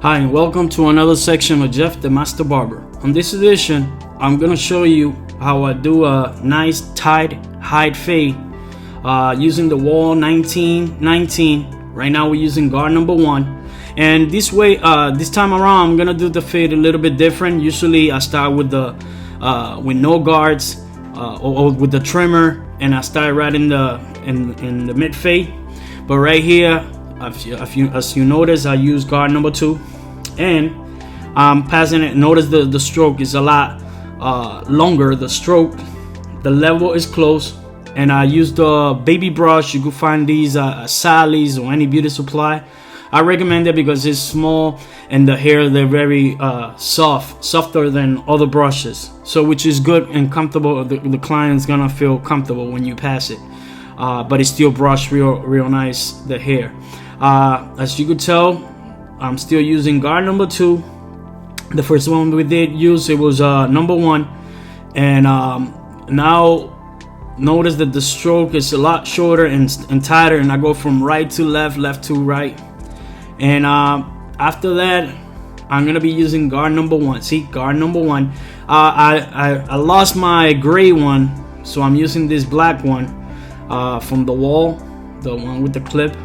Hi and welcome to another section of Jeff the Master Barber. On this edition, I'm gonna show you how I do a nice tight hide fade using the Wall 1919. Right now we're using guard number 1, and this way, this time around, I'm gonna do the fade a little bit different. Usually I start with the with no guards or with the trimmer, and I start right in the mid fade. But right here, as you notice, I use guard number 2, and I'm passing it. Notice the stroke is a lot longer. The stroke, the level is close, and I use the baby brush. You can find these at Sally's or any beauty supply. I recommend it because it's small and the hair, they're very softer than other brushes, so which is good and comfortable. The client's gonna feel comfortable when you pass it, but it still brush real nice the hair. As you could tell, I'm still using guard number 2. The first one we did use, it was number 1, and now notice that the stroke is a lot shorter and tighter, and I go from right to left, left to right. And after that, I'm gonna be using guard number 1. See, guard number 1. I lost my gray one, so I'm using this black one from the Wall, the one with the clip.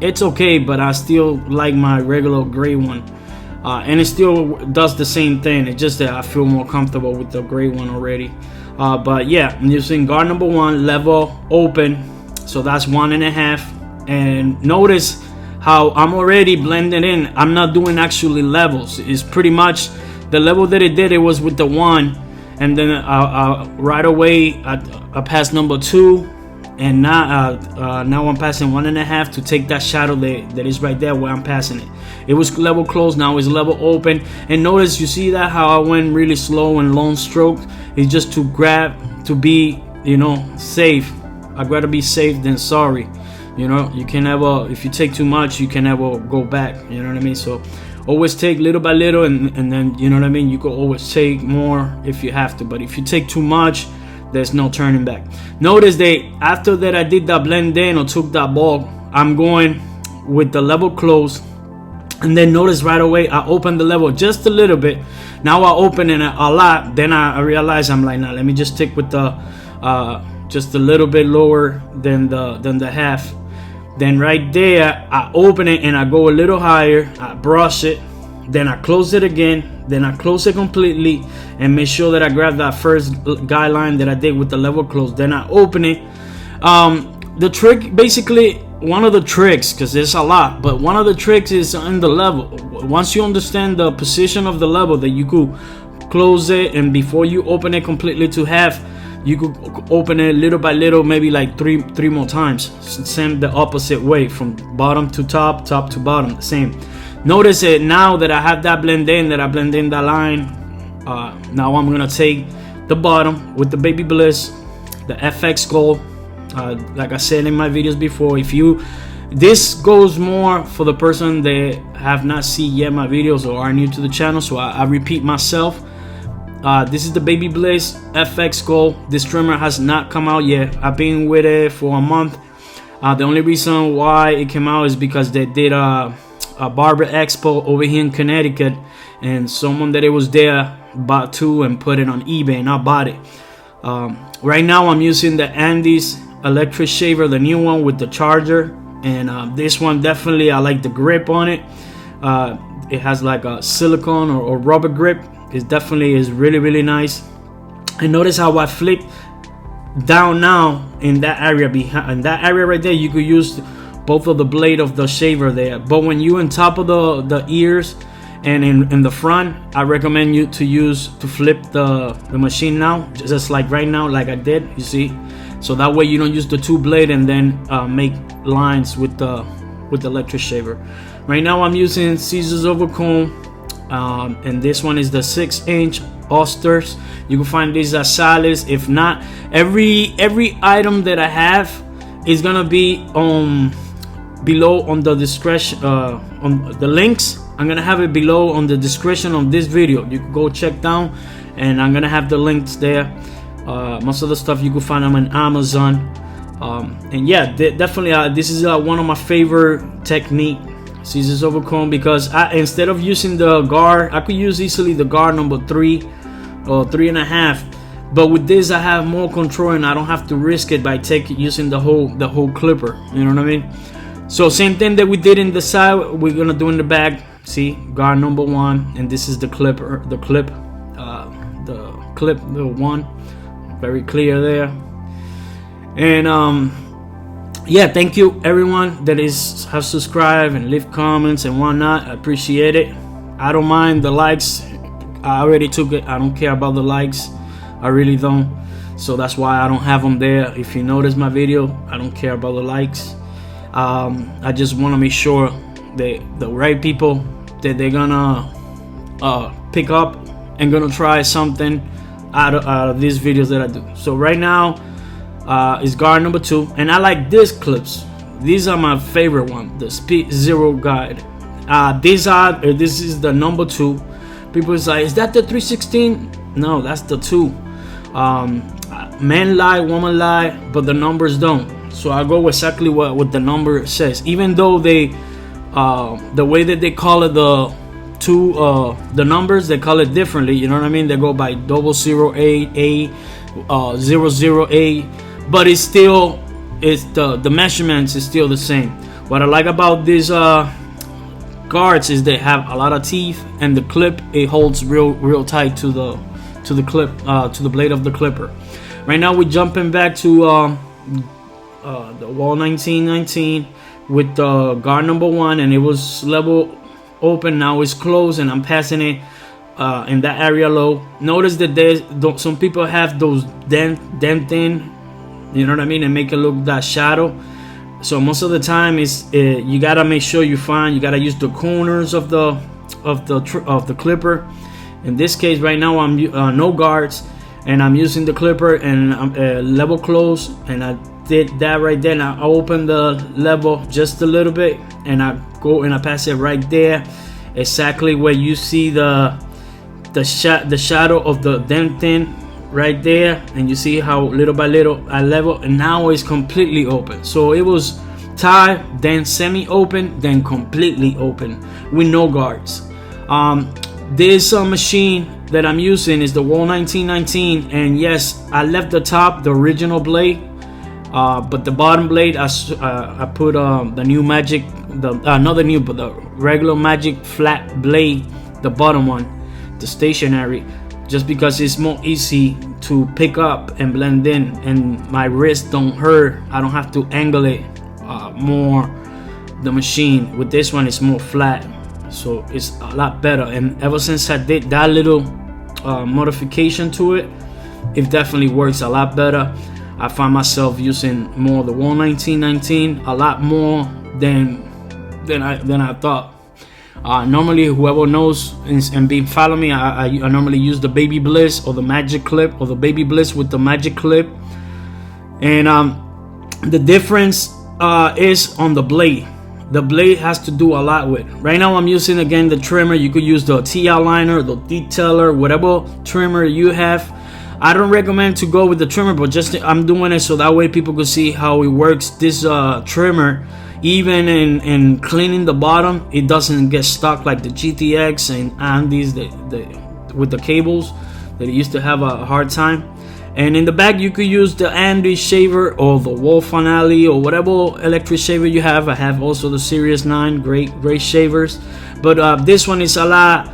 It's okay, but I still like my regular gray one, and it still does the same thing. It's just that I feel more comfortable with the gray one already. But yeah, I'm using guard number 1, level open, so that's 1.5. And notice how I'm already blending in. I'm not doing actually levels. It's pretty much the level that it did. It was with the 1, and then right away I passed number 2. And now I'm passing 1.5 to take that shadow that is right there where I'm passing it. It was level closed, now it's level open. And notice, you see that how I went really slow and long stroke? It's just to grab, to be, safe. I'd rather be safe than sorry. You can never, if you take too much, you can never go back. You know what I mean? So always take little by little, and then, you know what I mean? You can always take more if you have to. But if you take too much, there's no turning back. Notice that after that I did that blend in or took that bulk, I'm going with the level close, and then notice right away I open the level just a little bit. Now I open it a lot. Then I realize, I'm like, nah, let me just stick with the just a little bit lower than the half. Then right there I open it and I go a little higher. I brush it, then I close it again, then I close it completely, and make sure that I grab that first guideline that I did with the level close. Then I open it. The trick, basically, one of the tricks, because there's a lot, but one of the tricks is in the level. Once you understand the position of the level, that you could close it, and before you open it completely to half, you could open it little by little, maybe like three more times. Same the opposite way, from bottom to top, top to bottom, the same. Notice it now that I have that blend in, that I blend in that line. Now I'm gonna take the bottom with the Baby Bliss, the FX Gold. Like I said in my videos before, this goes more for the person that have not seen yet my videos or are new to the channel, so I repeat myself. This is the Baby Bliss FX Gold. This trimmer has not come out yet. I've been with it for a month. The only reason why it came out is because they did a Barber Expo over here in Connecticut, and someone that it was there bought 2 and put it on eBay, and I bought it. Right now I'm using the Andes electric shaver, the new one with the charger, and this one definitely, I like the grip on it. It has like a silicone or rubber grip. It definitely is really nice. And notice how I flip down now in that area. Behind that area right there, you could use both of the blade of the shaver there. But when you on top of the ears and in the front, I recommend you to flip the machine now, just like right now, like I did, you see. So that way you don't use the 2 blade and then make lines with the electric shaver. Right now I'm using scissors over comb, and this one is the 6-inch Oysters. You can find these at Sally's. If not, every item that I have is gonna be below on the description, on the links. I'm gonna have it below on the description of this video. You can go check down, and I'm gonna have the links there. Most of the stuff you can find them on Amazon. And yeah, definitely this is one of my favorite technique scissors over comb, because instead of using the guard, I could use easily the guard number 3 or 3.5. But with this, I have more control and I don't have to risk it by using the whole clipper. You know what I mean? So same thing that we did in the side, we're gonna do in the back. See, guard number 1, and this is the clipper, the clip the 1, very clear there. And yeah, thank you everyone that have subscribed and leave comments and whatnot. I appreciate it. I don't mind the likes. I already took it. I don't care about the likes. I really don't. So that's why I don't have them there. If you notice my video, I don't care about the likes. I just want to make sure that the right people that they're gonna pick up and gonna try something out of these videos that I do. So right now is guard number 2, and I like these clips. These are my favorite one, the Speed Zero guide. This is the number 2. People say, is that the 316? No, that's the 2. Men lie, woman lie, but the numbers don't. So I go exactly what the number says, even though they the way that they call it, the numbers, they call it differently. You know what I mean? They go by 008A, 00A, but it's still, the measurements is still the same. What I like about these guards is they have a lot of teeth, and the clip, it holds real tight to the clip, to the blade of the clipper. Right now we're jumping back to the wall 1919 with the guard number 1, and it was level open. Now it's closed, and I'm passing it in that area low. Notice that some people have those denting, you know what I mean, and make it look that shadow. So most of the time is you gotta make sure you gotta use the corners of the clipper. In this case right now I'm no guards, and I'm using the clipper, and I'm level close, and I did that right there. And I open the level just a little bit, and I go and I pass it right there, exactly where you see the shadow of the denting right there, and you see how little by little I level, and now it's completely open. So it was tied, then semi-open, then completely open with no guards. This machine that I'm using is the Wall 1919, and yes, I left the top, the original blade, but the bottom blade I put the new Magic, not the new, but the regular Magic flat blade, the bottom one, the stationary, just because it's more easy to pick up and blend in, and my wrist don't hurt. I don't have to angle it more. The machine with this one is more flat, so it's a lot better. And ever since I did that little modification to it, it definitely works a lot better. I find myself using more the Wall 1919 a lot more than I thought. Normally, whoever knows and been following me, I normally use the Baby Bliss or the Magic Clip, or the Baby Bliss with the Magic Clip. And the difference is on the blade. The blade has to do a lot with. Right now I'm using again the trimmer. You could use the T-liner, the detailer, whatever trimmer you have. I don't recommend to go with the trimmer, but just I'm doing it so that way people can see how it works. This trimmer, even in cleaning the bottom, it doesn't get stuck like the GTX and Andes with the cables that it used to have a hard time. And in the back you could use the Andes shaver or the Wolf Finale or whatever electric shaver you have. I have also the Series 9 great shavers, but this one is a lot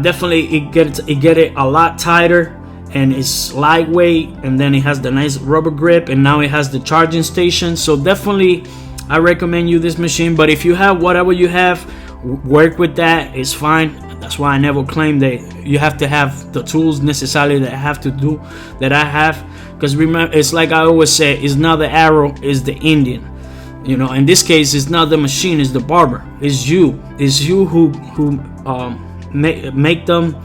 definitely it get it a lot tighter, and it's lightweight, and then it has the nice rubber grip, and now it has the charging station. So definitely I recommend you this machine. But if you have whatever you have, work with that, it's fine. That's why I never claim that you have to have the tools necessarily that I have to do that I have, because remember, it's like I always say, it's not the arrow, it's the Indian. You know, in this case, it's not the machine, it's the barber. It's you who make them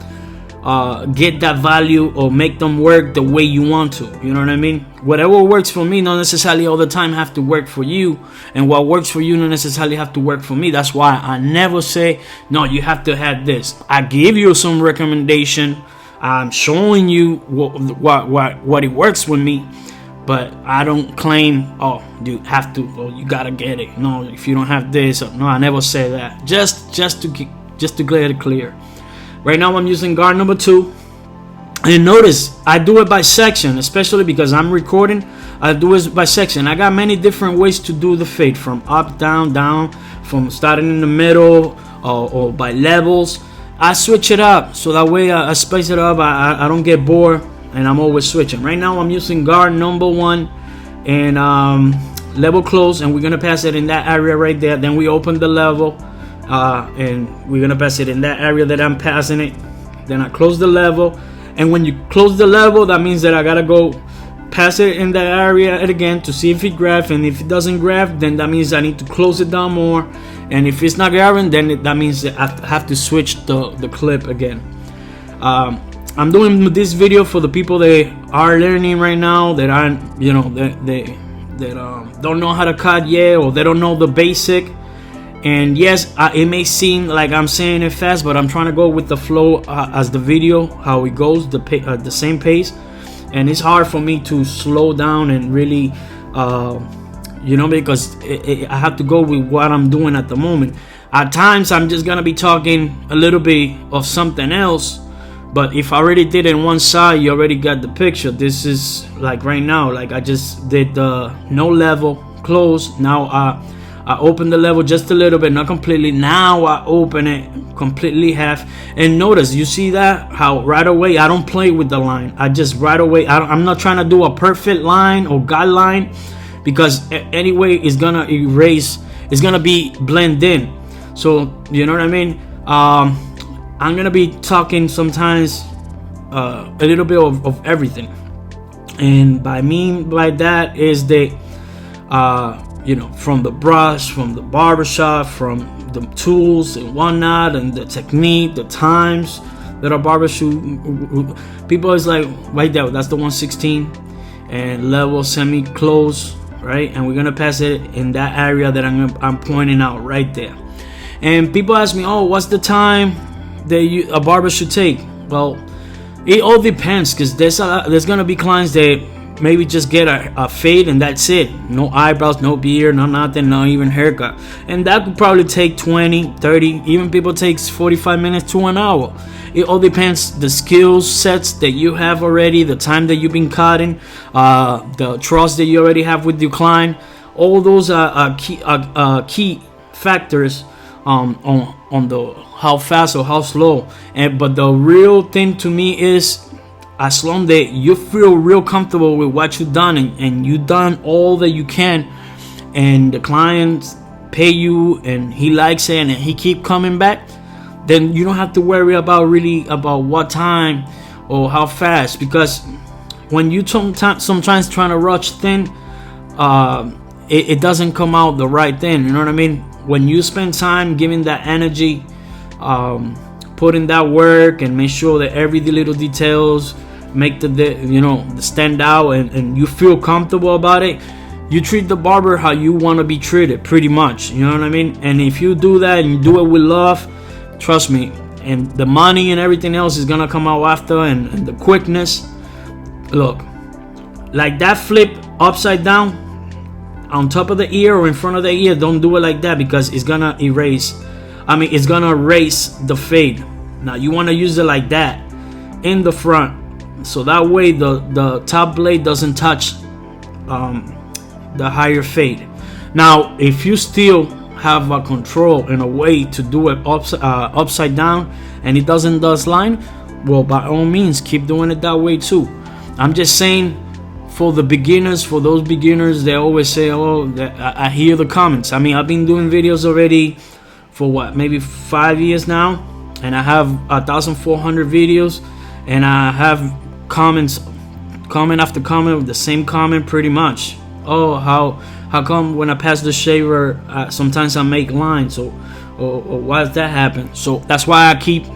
get that value, or make them work the way you want to. You know what I mean? Whatever works for me, not necessarily all the time have to work for you, and what works for you not necessarily have to work for me. That's why I never say no, you have to have this. I give you some recommendation. I'm showing you what it works with me, but I don't claim, oh, you have to, or you gotta get it. No, if you don't have this, no, I never say that. Just to get it clear. Right now I'm using guard number 2, and notice I do it by section, especially because I'm recording. I do it by section. I got many different ways to do the fade, from up, down, down, from starting in the middle, or by levels. I switch it up so that way I spice it up. I don't get bored, and I'm always switching. Right now I'm using guard number 1 and level close, and we're gonna pass it in that area right there. Then we open the level, and we're gonna pass it in that area that I'm passing it. Then I close the level, and when you close the level, that means that I gotta go pass it in that area again to see if it grabs, and if it doesn't grab, then that means I need to close it down more, and if it's not grabbing, then that means that I have to switch the clip again. I'm doing this video for the people that are learning right now, that aren't, you know, they don't know how to cut yet, or they don't know the basic. And yes, it may seem like I'm saying it fast, but I'm trying to go with the flow as the video, how it goes, the same pace. And it's hard for me to slow down and really, you know, because I have to go with what I'm doing at the moment. At times, I'm just gonna be talking a little bit of something else, but if I already did it on one side, you already got the picture. This is like right now, like I just did the no level, close. Now I open the level just a little bit, not completely. Now I open it completely half. And notice, you see that? How right away, I don't play with the line. I just right away, I'm not trying to do a perfect line or guideline, because anyway, it's gonna erase, it's gonna be blend in. So, you know what I mean? I'm gonna be talking sometimes a little bit of everything. And by that is the, you know, from the brush, from the barbershop, from the tools and whatnot, and the technique, the times that a barber shoot. People is like, right there, that's the 116 and level semi-close, right? And we're gonna pass it in that area that I'm pointing out right there. And people ask me, oh, what's the time that a barber should take? Well, it all depends, because there's gonna be clients that maybe just get a fade and that's it. No eyebrows, no beard, no nothing, not even haircut. And that could probably take 20, 30, even people takes 45 minutes to an hour. It all depends the skill sets that you have already, the time that you've been cutting, the trust that you already have with your client. All those are key factors on the how fast or how slow. But the real thing to me is, as long that you feel real comfortable with what you've done, and you've done all that you can, and the client pay you and he likes it and he keep coming back, then you don't have to worry about what time or how fast. Because when you sometimes trying to rush thing, it doesn't come out the right thing. You know what I mean? When you spend time giving that energy, putting that work, and make sure that every little details make the stand out, and you feel comfortable about it, you treat the barber how you want to be treated, pretty much. You know what I mean? And if you do that and you do it with love, trust me, and the money and everything else is gonna come out after, and the quickness. Look, like that flip upside down on top of the ear or in front of the ear, don't do it like that, because it's gonna erase the fade. Now you want to use it like that in the front, so that way the top blade doesn't touch the higher fade. Now if you still have a control and a way to do it upside down and it doesn't dust line, well, by all means keep doing it that way too. I'm just saying, for the beginners, for those beginners, they always say, oh, I hear the comments. I mean, I've been doing videos already for what, maybe 5 years now, and I have 1,400 videos, and I have comment after comment with the same comment pretty much. Oh, how come when I pass the shaver, sometimes I make lines, or why does that happen? So that's why I keep,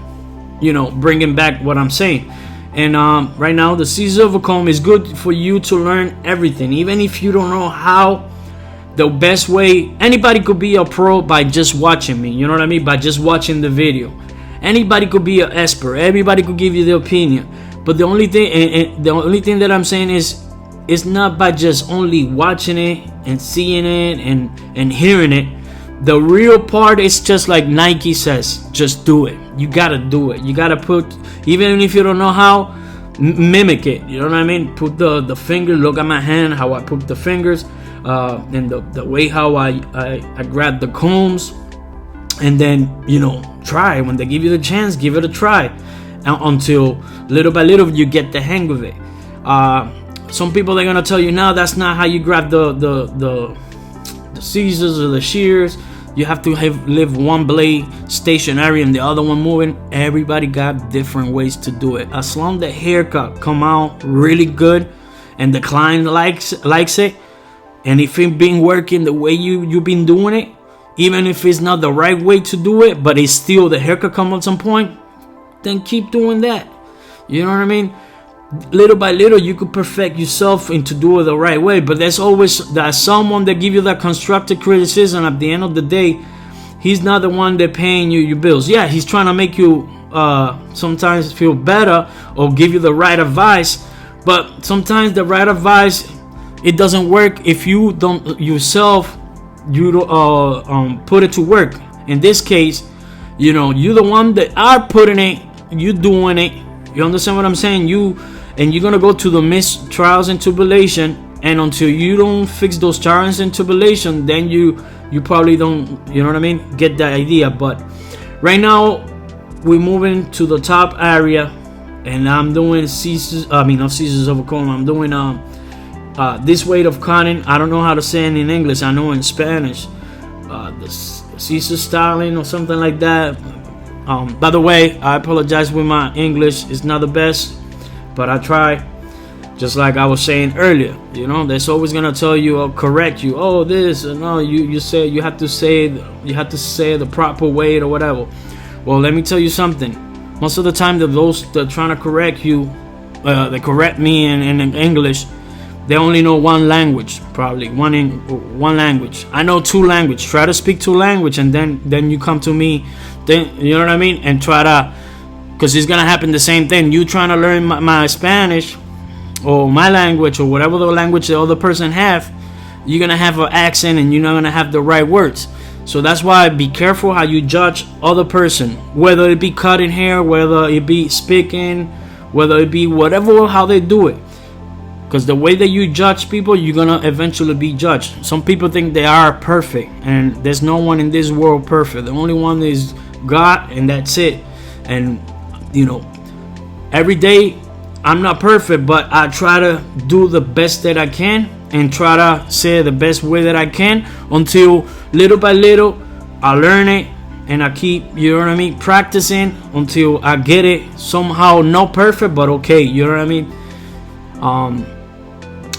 bringing back what I'm saying. And right now, the C-Silver comb is good for you to learn everything, even if you don't know how. The best way, anybody could be a pro by just watching me, you know what I mean, by just watching the video. Anybody could be an expert, everybody could give you their opinion, but the only thing that I'm saying is, it's not by just only watching it and seeing it and hearing it. The real part is just like Nike says, just do it. You gotta do it. You gotta put, even if you don't know how, mimic it. You know what I mean? Put the finger, look at my hand, how I put the fingers, and the way how I grab the combs, and then, you know, try. When they give you the chance, give it a try, until little by little you get the hang of it. Some people, they're gonna tell you, no, that's not how you grab the scissors or the shears. You have to leave one blade stationary and the other one moving. Everybody got different ways to do it. As long as the haircut come out really good and the client likes it, and if it been working the way you've been doing it, even if it's not the right way to do it, but it's still the haircut come at some point, then keep doing that. You know what I mean? Little by little, you could perfect yourself into do it the right way. But there's always that someone that give you that constructive criticism. At the end of the day, he's not the one that paying you your bills. Yeah, he's trying to make you sometimes feel better or give you the right advice. But sometimes the right advice, it doesn't work if you don't yourself put it to work. In this case, you know, you're the one that are putting it, you doing it. You understand what I'm saying? You're gonna go to the midst trials and tribulation, and until you don't fix those trials and tribulation, then you probably don't, you know what I mean, get the idea. But right now we're moving to the top area, and I'm doing not scissors over comb. I'm doing this way of cutting. I don't know how to say it in English. I know in Spanish, the scissor styling or something like that. By the way, I apologize with my English. It's not the best, but I try. Just like I was saying earlier, you know, there's always gonna tell you or correct you. Oh, this and no, you say you have to say the proper way or whatever. Well, let me tell you something. Most of the time, those that are trying to correct you, they correct me in English. They only know one language, probably one language. I know two languages. Try to speak two languages, and then you come to me. Then, you know what I mean, and try to, because it's gonna happen the same thing. You trying to learn my Spanish or my language or whatever the language the other person have, you're gonna have an accent and you're not gonna have the right words. So that's why be careful how you judge other person, whether it be cutting hair, whether it be speaking, whether it be whatever how they do it. Because the way that you judge people, you're gonna eventually be judged. Some people think they are perfect, and there's no one in this world perfect. The only one is God, and that's it. And you know, every day I'm not perfect, but I try to do the best that I can and try to say the best way that I can until little by little I learn it, and I keep, you know what I mean, practicing until I get it somehow. Not perfect, but okay, you know what I mean.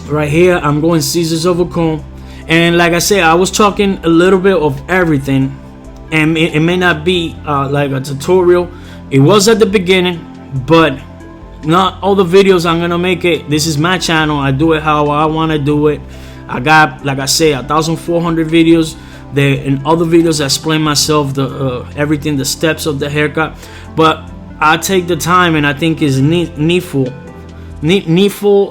Right here I'm going scissors over comb, and like I said, I was talking a little bit of everything, and it may not be like a tutorial. It was at the beginning, but not all the videos I'm gonna make it. This is my channel. I do it how I want to do it. I got, like I say, 1,400 videos there, and other videos I explain myself everything, the steps of the haircut. But I take the time, and I think it's needful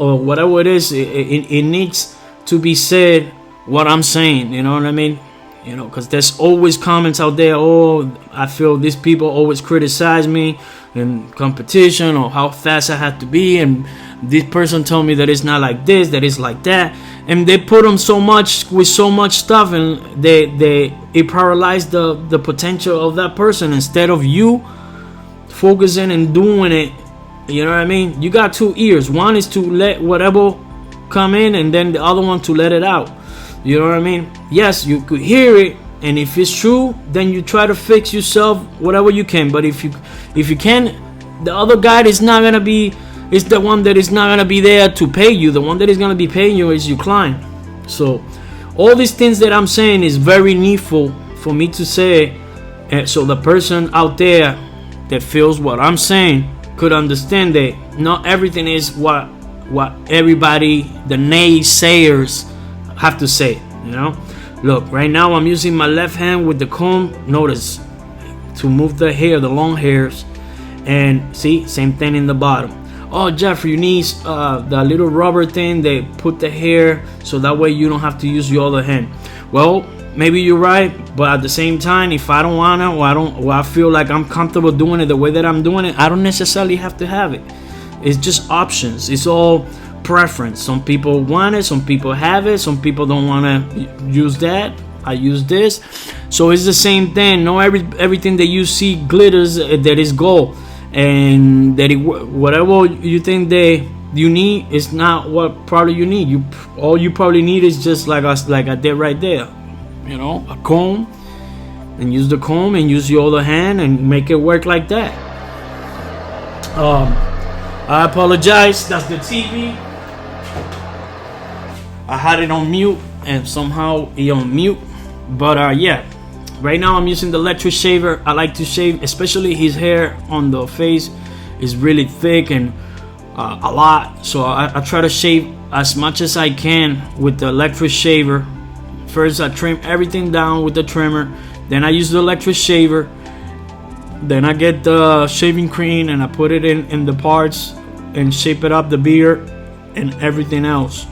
or whatever it is. It needs to be said what I'm saying. You know what I mean? You know, because there's always comments out there. Oh, I feel these people always criticize me in competition, or how fast I have to be, and this person told me that it's not like this, that it's like that, and they put them so much with so much stuff, and it paralyzed the potential of that person instead of you focusing and doing it. You know what I mean? You got two ears. One is to let whatever come in, and then the other one to let it out. You know what I mean? Yes, you could hear it, and if it's true, then you try to fix yourself whatever you can. But if you can, the other guy is not gonna be, is the one that is not gonna be there to pay you. The one that is gonna be paying you is your client. So all these things that I'm saying is very needful for me to say, so the person out there that feels what I'm saying could understand that not everything is what everybody, the naysayers, have to say. You know, look, right now I'm using my left hand with the comb, notice, to move the hair, the long hairs, and see, same thing in the bottom. oh Jeff, you need the little rubber thing they put the hair so that way you don't have to use your other hand. Well, maybe you're right, but at the same time, if I don't wanna, or I feel like I'm comfortable doing it the way that I'm doing it, I don't necessarily have to have it. It's just options. It's all preference. Some people want it, some people have it, some people don't want to use that. I use this. So it's the same thing. No, everything that you see glitters, that is gold, and that whatever you think that you need is not what probably you need. All you probably need is just like I did right there, you know, a comb, and use the comb and use your other hand and make it work like that. I apologize, that's the TV. I had it on mute and somehow it on mute. But yeah, right now I'm using the electric shaver. I like to shave, especially his hair on the face is really thick and a lot. So I try to shave as much as I can with the electric shaver. First I trim everything down with the trimmer, then I use the electric shaver, then I get the shaving cream and I put it in the parts and shape it up, the beard and everything else.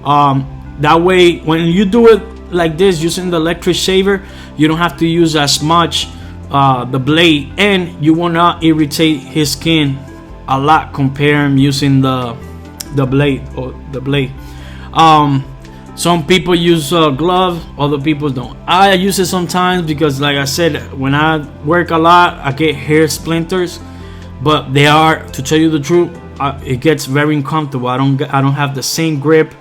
That way when you do it like this using the electric shaver, you don't have to use as much the blade, and you will not irritate his skin a lot comparing using the blade. Some people use gloves, other people don't. I use it sometimes because, like I said, when I work a lot I get hair splinters, but they are, to tell you the truth, it gets very uncomfortable. I don't have the same grip,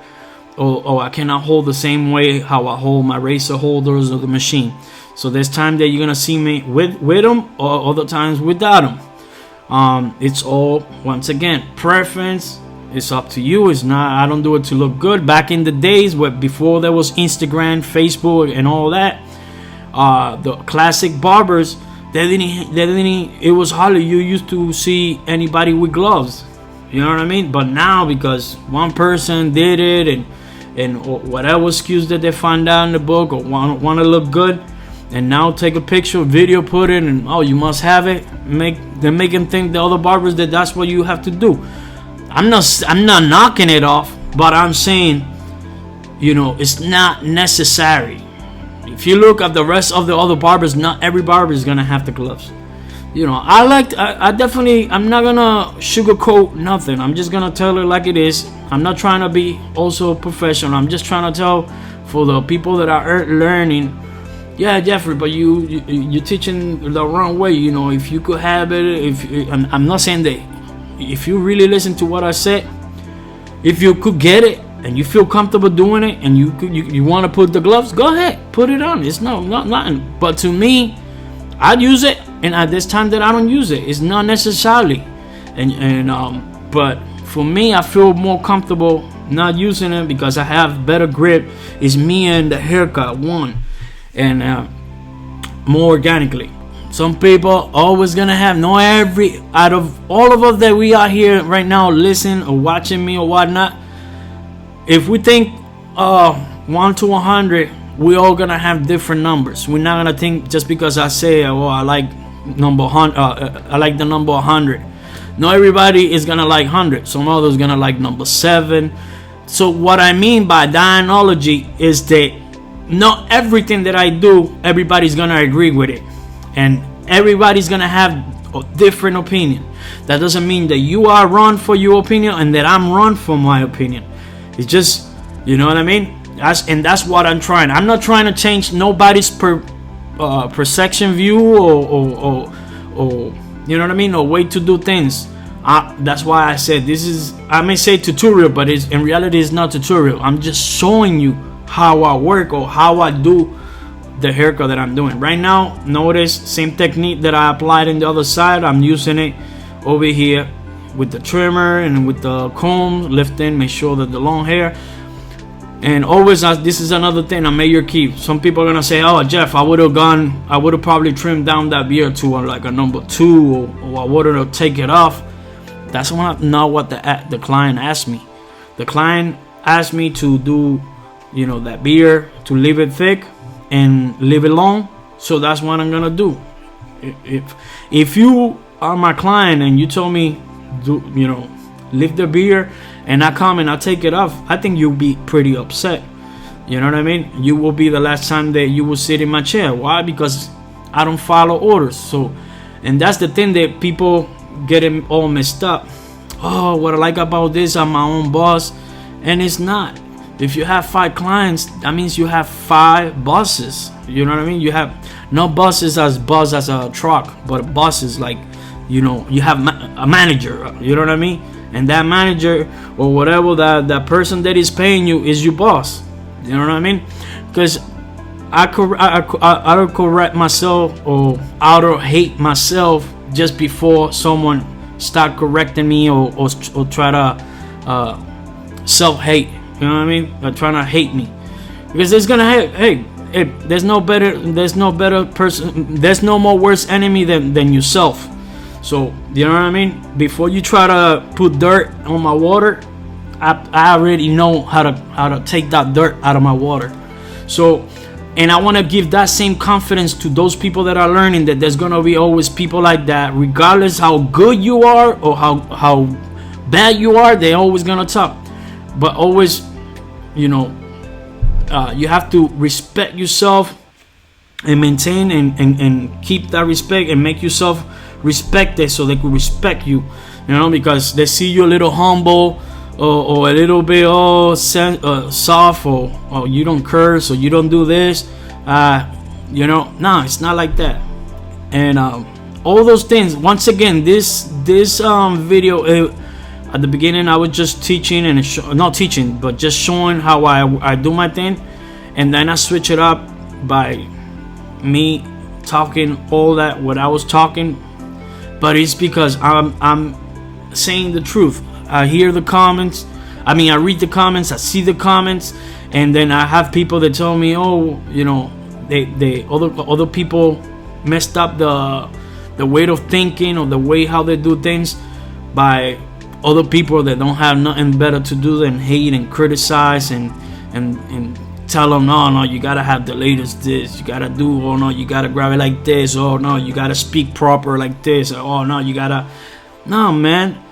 or I cannot hold the same way how I hold my razor holders of the machine. So there's time that you're gonna see me with them, or other times without them. It's all, once again, preference. It's up to you. It's not, I don't do it to look good. Back in the days before there was Instagram, Facebook and all that, the classic barbers, it was hardly you used to see anybody with gloves. You know what I mean? But now, because one person did it and whatever excuse that they find out in the book, or want to look good, and now take a picture, video, put it, and oh, you must have it. They make them think, the other barbers, that that's what you have to do. I'm not knocking it off, but I'm saying, you know, it's not necessary. If you look at the rest of the other barbers, not every barber is gonna have the gloves. You know, I definitely, I'm not gonna sugarcoat nothing. I'm just gonna tell it like it is. I'm not trying to be also professional. I'm just trying to tell for the people that are learning. Yeah, Jeffrey, but you're teaching the wrong way. You know, if you could have it, I'm not saying that. If you really listen to what I said, if you could get it and you feel comfortable doing it, and you want to put the gloves, go ahead, put it on. It's not nothing. But to me, I'd use it, and at this time that I don't use it, it's not necessarily. But for me, I feel more comfortable not using it because I have better grip. It's me and the haircut one, and more organically. Some people always gonna have, out of all of us that we are here right now, listen or watching me or whatnot, if we think 1 to 100, we all gonna have different numbers. We're not gonna think just because I say, oh, I like number 100, I like the number 100. Not everybody is gonna like 100. Some others gonna like number 7. So what I mean by that analogy is that not everything that I do, everybody's gonna agree with it, and everybody's gonna have a different opinion. That doesn't mean that you are wrong for your opinion and that I'm wrong for my opinion. It's just, you know what I mean? That's what I'm trying. I'm not trying to change nobody's perception view or you know what I mean, or way to do things. That's why I said this is, I may say tutorial, but in reality it's not tutorial. I'm just showing you how I work or how I do the haircut that I'm doing right now. Notice same technique that I applied in the other side, I'm using it over here with the trimmer and with the comb, lifting, make sure that the long hair. And always, this is another thing, I made your key. Some people are gonna say, oh Jeff, I would have probably trimmed down that beard to like a number 2, or I would have take it off. That's not what the client asked me. The client asked me to do, you know, that beard, to leave it thick and leave it long. So that's what I'm gonna do. If you are my client and you told me, you know, leave the beard and I come and I take it off, I think you'll be pretty upset. You know what I mean? You will be the last time that you will sit in my chair. Why? Because I don't follow orders. So, and that's the thing that people get all messed up. Oh, what I like about this, I'm my own boss. And it's not. If you have 5 clients, that means you have 5 bosses. You know what I mean? You have no bosses as boss as a truck, but bosses like, you know, you have a manager. You know what I mean? And that manager or whatever, that person that is paying you is your boss. You know what I mean? Because I don't correct myself or I hate myself just before someone start correcting me or try to self-hate. You know what I mean? Or trying to hate me, because there's gonna hey, there's no better person, there's no more worse enemy than yourself. So you know what I mean? Before you try to put dirt on my water, I already know how to take that dirt out of my water. So, and I want to give that same confidence to those people that are learning, that there's gonna be always people like that, regardless how good you are or how bad you are. They're always gonna talk, but always, you know, you have to respect yourself and maintain and keep that respect and make yourself respected so they can respect you. You know, because they see you a little humble or a little bit soft, or you don't curse or you don't do this. You know, no, it's not like that. And all those things. Once again, this video, at the beginning I was just teaching and not teaching, but just showing how I do my thing, and then I switch it up by me talking all that what I was talking. But it's because I'm saying the truth. I hear the comments, I read the comments, I see the comments, and then I have people that tell me, oh, you know, they other people messed up the way of thinking or the way how they do things by other people that don't have nothing better to do than hate and criticize and tell them, no, you gotta have the latest this, you gotta do, oh no, you gotta grab it like this, oh no, you gotta speak proper like this, oh no, you gotta, no, man.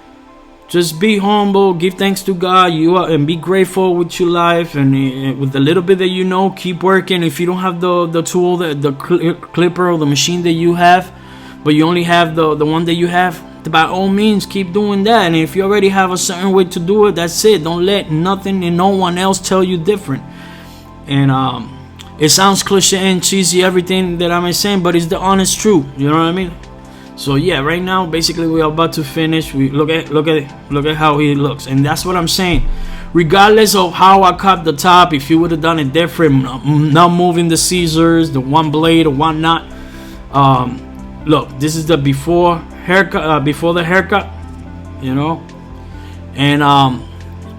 Just be humble, give thanks to God, and be grateful with your life, and with the little bit that you know, keep working. If you don't have the tool, the clipper or the machine that you have, but you only have the one that you have, by all means keep doing that. And if you already have a certain way to do it, that's it. Don't let nothing and no one else tell you different. And it sounds cliche and cheesy, everything that I'm saying, but it's the honest truth. You know what I mean? So yeah, right now basically we're about to finish. We look at how he looks, and that's what I'm saying. Regardless of how I cut the top, if you would have done it different, not moving the scissors, the one blade or one knot. Look, this is the before haircut, before the haircut, you know. And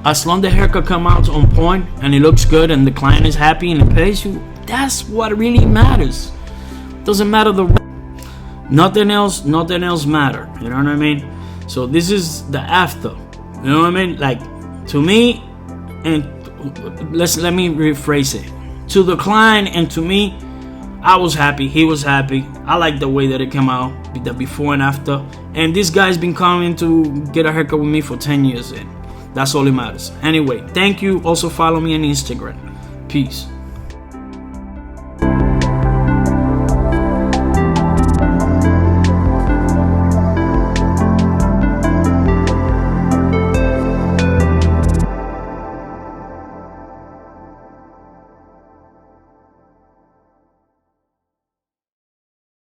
as long as the haircut come out on point and it looks good and the client is happy and it pays you, that's what really matters. Doesn't matter nothing else matter. You know what I mean? So this is the after. You know what I mean? Like, to me, and let me rephrase it. To the client and to me, I was happy, he was happy. I like the way that it came out, the before and after. And this guy's been coming to get a haircut with me for 10 years, and that's all it matters. Anyway, thank you. Also follow me on Instagram. Peace.